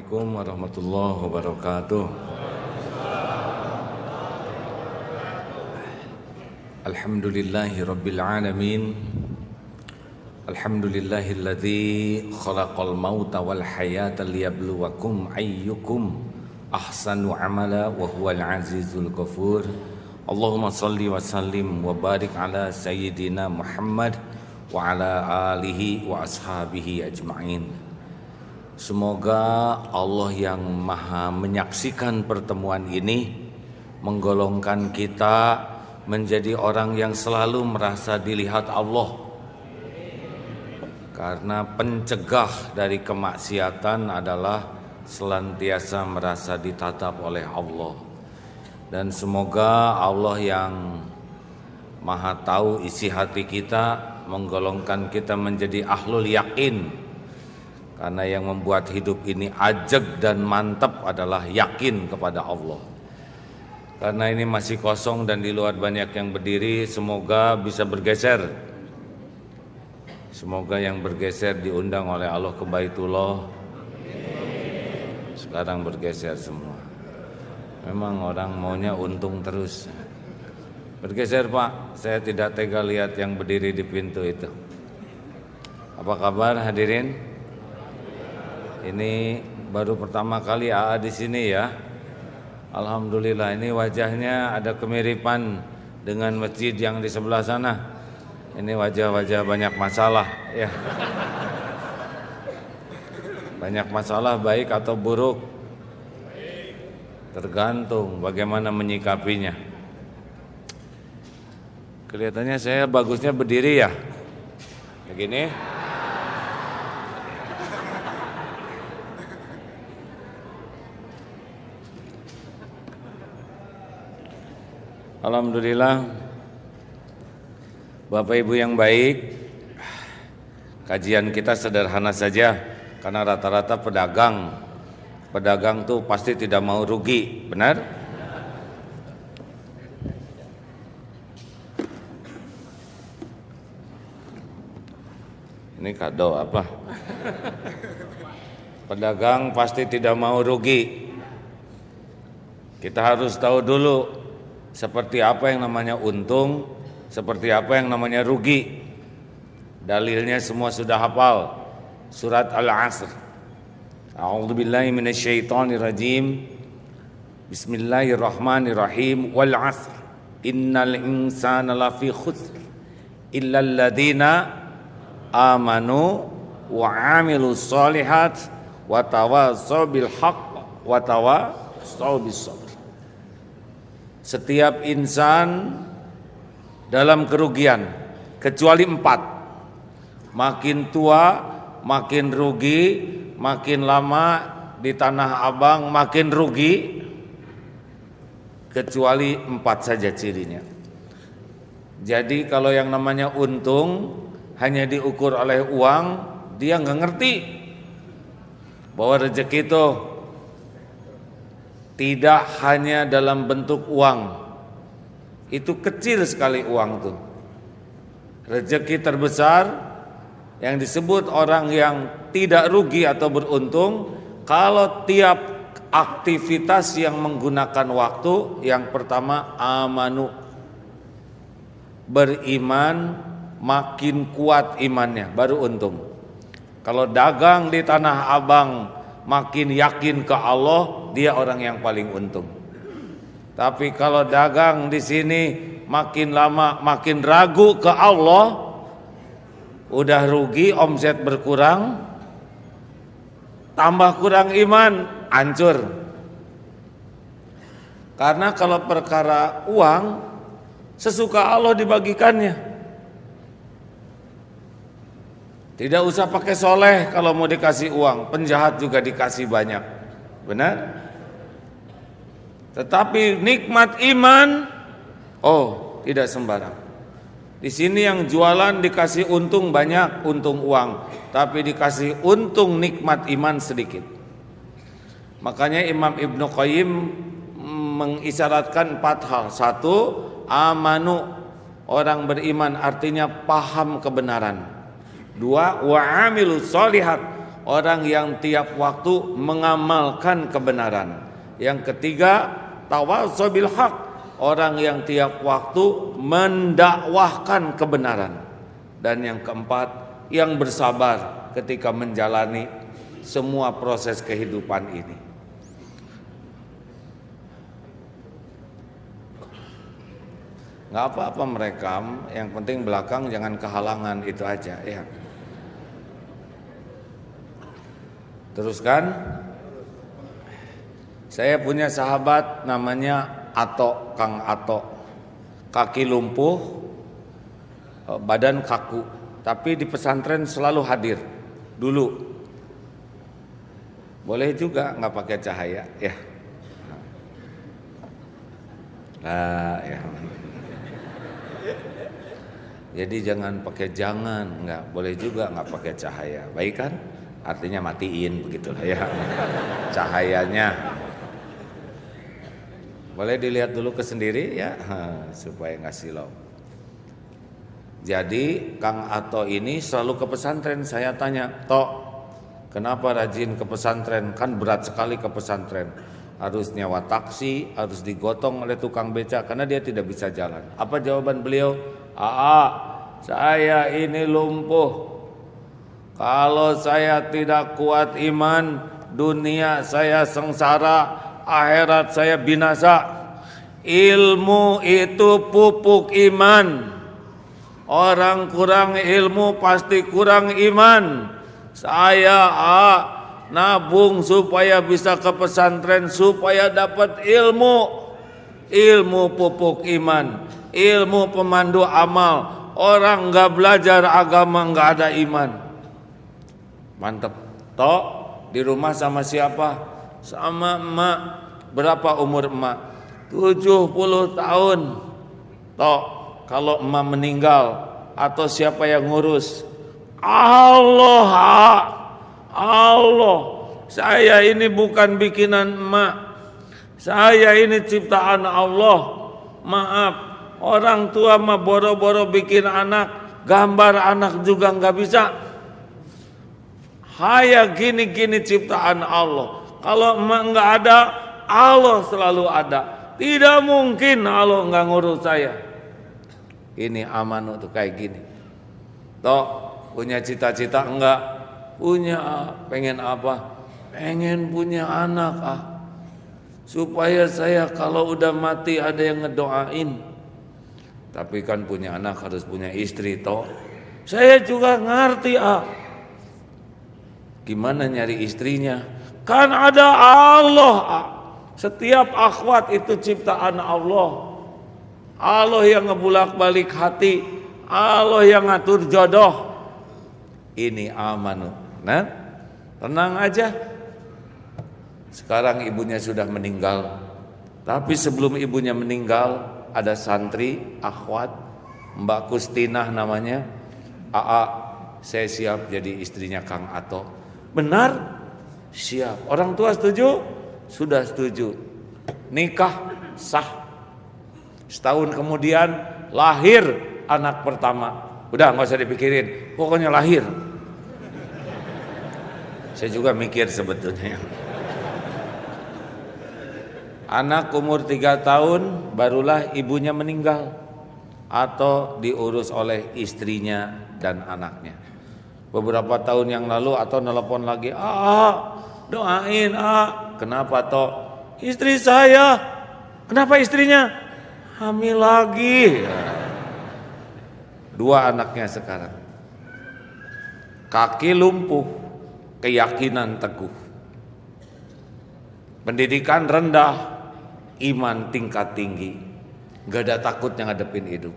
Assalamualaikum warahmatullahi wabarakatuh. Alhamdulillahi rabbil alamin. Alhamdulillahilladzi khalaqal mauta wal hayata liyabluwakum ayyukum ahsanu amala wa huwal azizul ghafur. Allahumma salli wa sallim wa barik ala sayyidina Muhammad wa ala alihi wa ashabihi ajma'in. Semoga Allah yang maha menyaksikan pertemuan ini menggolongkan kita menjadi orang yang selalu merasa dilihat Allah. Karena pencegah dari kemaksiatan adalah senantiasa merasa ditatap oleh Allah. Dan semoga Allah yang maha tahu isi hati kita menggolongkan kita menjadi ahlul yakin. Karena yang membuat hidup ini ajeg dan mantap adalah yakin kepada Allah. Karena ini masih kosong dan di luar banyak yang berdiri, semoga bisa bergeser. Semoga yang bergeser diundang oleh Allah ke Baitullah. Sekarang bergeser semua. Memang orang maunya untung terus. Bergeser Pak, saya tidak tega lihat yang berdiri di pintu itu. Apa kabar hadirin? Ini baru pertama kali AA di sini ya. Alhamdulillah, ini wajahnya ada kemiripan dengan masjid yang di sebelah sana. Ini wajah-wajah banyak masalah ya. Banyak masalah baik atau buruk? Tergantung bagaimana menyikapinya. Kelihatannya saya bagusnya berdiri ya. Begini. Alhamdulillah, Bapak Ibu yang baik, kajian kita sederhana saja karena rata-rata pedagang tuh pasti tidak mau rugi, benar? Ini kado apa? Pedagang pasti tidak mau rugi. Kita harus tahu dulu seperti apa yang namanya untung, seperti apa yang namanya rugi. Dalilnya semua sudah hafal. Surat Al-Asr. A'udzubillahi minasyaitonirrajim. Bismillahirrahmanirrahim. Wal 'asr. Innal insana lafi khusr illa alladziina amanu wa 'amilus shalihat wa tawassaw bil haqq wa tawassaw bis sabr. Setiap insan dalam kerugian kecuali 4. Makin tua makin rugi, makin lama di Tanah Abang makin rugi, kecuali 4 saja cirinya. Jadi kalau yang namanya untung hanya diukur oleh uang, dia nggak ngerti bahwa rezeki itu tidak hanya dalam bentuk uang. Itu kecil sekali uang tuh. Rezeki terbesar yang disebut orang yang tidak rugi atau beruntung kalau tiap aktivitas yang menggunakan waktu, yang pertama amanu, beriman, makin kuat imannya baru untung. Kalau dagang di Tanah Abang makin yakin ke Allah, dia orang yang paling untung. Tapi kalau dagang di sini makin lama makin ragu ke Allah, udah rugi, omset berkurang, tambah kurang iman, hancur. Karena kalau perkara uang, sesuka Allah dibagikannya. Tidak usah pakai soleh kalau mau dikasih uang, penjahat juga dikasih banyak, benar? Tetapi nikmat iman, oh tidak sembarang. Di sini yang jualan dikasih untung banyak, untung uang, tapi dikasih untung nikmat iman sedikit. Makanya Imam Ibnu Qayyim mengisyaratkan 4 hal. 1, amanu, orang beriman artinya paham kebenaran. 2, wa amilus sholihat, orang yang tiap waktu mengamalkan kebenaran. Yang ketiga, tawassaw bil haq, orang yang tiap waktu mendakwahkan kebenaran. Dan yang keempat, yang bersabar ketika menjalani semua proses kehidupan ini. Nggak apa-apa merekam, yang penting belakang jangan kehalangan, itu aja ya. Teruskan. Saya punya sahabat namanya Ato, Kang Ato. Kaki lumpuh, badan kaku, tapi di pesantren selalu hadir dulu. Boleh juga nggak pakai cahaya ya. Ya. Jadi jangan pakai nggak boleh juga nggak pakai cahaya. Baik kan? Artinya matiin begitulah ya. Cahayanya. Boleh dilihat dulu ke sendiri ya, supaya nggak silau. Jadi Kang Ato ini selalu ke pesantren. Saya tanya, Tok, kenapa rajin ke pesantren? Kan berat sekali ke pesantren. Harus nyewa taksi, harus digotong oleh tukang beca karena dia tidak bisa jalan. Apa jawaban beliau? Saya ini lumpuh. Kalau saya tidak kuat iman, dunia saya sengsara, akhirat saya binasa. Ilmu itu pupuk iman. Orang kurang ilmu pasti kurang iman. Saya nabung supaya bisa ke pesantren, supaya dapat ilmu. Ilmu pupuk iman, ilmu pemandu amal. Orang nggak belajar agama nggak ada iman. Mantep. Tok, di rumah sama siapa? Sama emak. Berapa umur emak? 70 tahun. Tok, kalau emak meninggal atau siapa yang ngurus? Allah. Saya ini bukan bikinan emak. Saya ini ciptaan Allah. Maaf, orang tua mah boro-boro bikin anak, gambar anak juga nggak bisa. Haya gini-gini ciptaan Allah. Kalau emak nggak ada, Allah selalu ada. Tidak mungkin Allah nggak ngurus saya. Ini amanah tuh kayak gini. Toh punya cita-cita enggak? Punya. Pengen apa? Pengen punya anak supaya saya kalau udah mati ada yang ngedoain. Tapi kan punya anak harus punya istri toh. Saya juga ngerti Gimana nyari istrinya? Kan ada Allah. Setiap akhwat itu ciptaan Allah. Allah yang ngebulak-balik hati. Allah yang ngatur jodoh. Ini amanu. Nah, tenang aja. Sekarang ibunya sudah meninggal. Tapi sebelum ibunya meninggal, ada santri, akhwat, Mbak Kustinah namanya. Saya siap jadi istrinya Kang Ato. Benar? Siap. Orang tua setuju? Sudah setuju. Nikah sah. Setahun kemudian lahir anak pertama. Udah gak usah dipikirin, pokoknya lahir. Saya juga mikir sebetulnya. Anak umur 3 tahun barulah ibunya meninggal atau diurus oleh istrinya dan anaknya. Beberapa tahun yang lalu atau nelpon lagi, doain kenapa toh? Istri saya. Kenapa istrinya? Hamil lagi. 2 anaknya sekarang. Kaki lumpuh, keyakinan teguh. Pendidikan rendah, iman tingkat tinggi. Gak ada takutnya ngadepin hidup.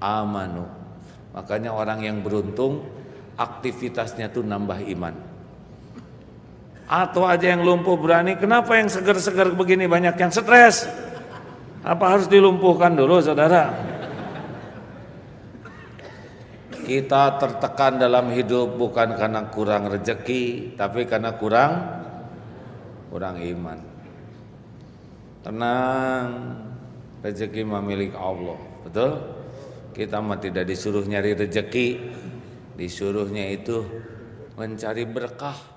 Amanu. Makanya orang yang beruntung aktivitasnya tuh nambah iman. Atau aja yang lumpuh berani, kenapa yang seger-seger begini banyak yang stres? Apa harus dilumpuhkan dulu saudara? Kita tertekan dalam hidup bukan karena kurang rezeki, tapi karena kurang iman. Tenang, rezeki mah milik Allah, betul? Kita mah tidak disuruh nyari rezeki, disuruhnya itu mencari berkah,